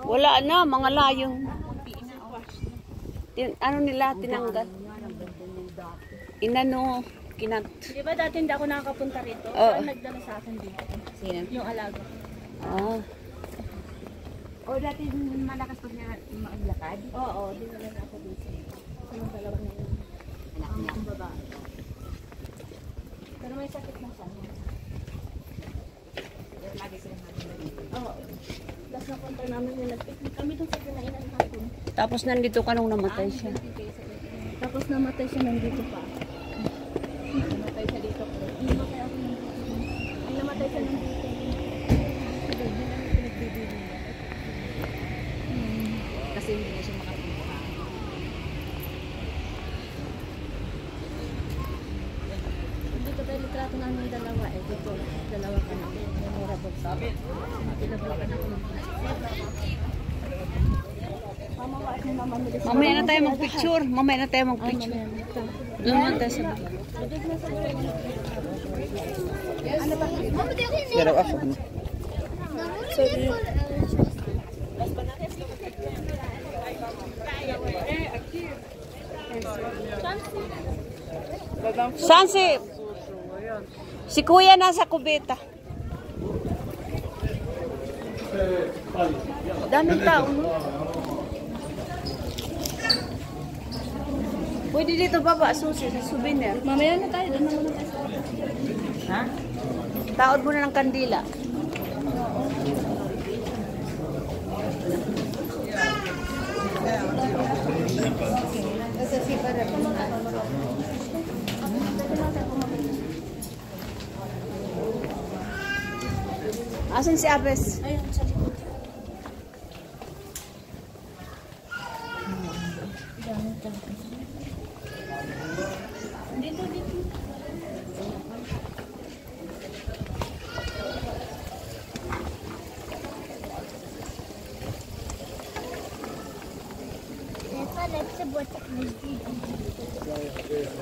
Wala na, mga layong. Ano nila, tinanggal. Inano, kinat. Di ba dati hindi ako nakakapunta rito? Oo. Saan nagdala sa akin dito? Sino? Yung alaga. Ah. O dati malakas pa niya maglakad? Oo, dinala na ako dito. Sa mga dalawa na yun. Anak niya. Ang babae. Pero may sakit na siya. Pero lagi sila maganda dito. Oo. Tapos napunta namin yung nag-picnic kami dun sa kinainan natin. Tapos nandito ka nung namatay siya. Tapos namatay siya nandito pa. Namatay siya dito po. Namatay ako nandito. Ay, namatay siya nandito. Kasi hindi na siya makapunta. Dito tayo litrato namin yung dalawa eh. Dito, dalawa ka na. Memorable. Pinabalik na ako ng Mamaya na tayo mag-picture. Mamaya na tayo mag-picture. Doon naman tayo sa bahay. Pero ako. Sorry. Saan si Kuya nasa kubeta. Daming tao, no? Pwede dito baba, susi, souvenir. Mamaya na tayo. Doon na muna tayo. Ha? Taod mo na ng kandila. Asan si Abes? Ayun, sa likod. Dito, dito.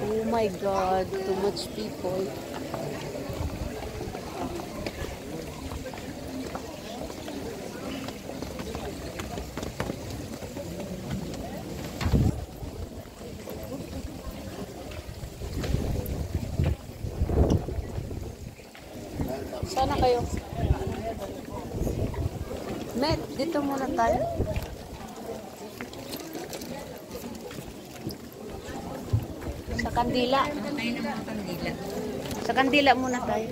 Oh my God, too much people. Sana kayo. Met, dito muna tayo. Sa kandila. Sa kandila muna tayo.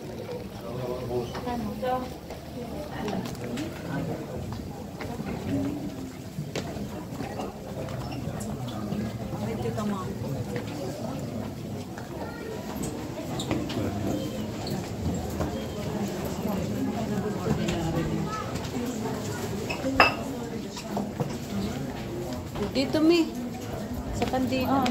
Dito mi. Sa kandila.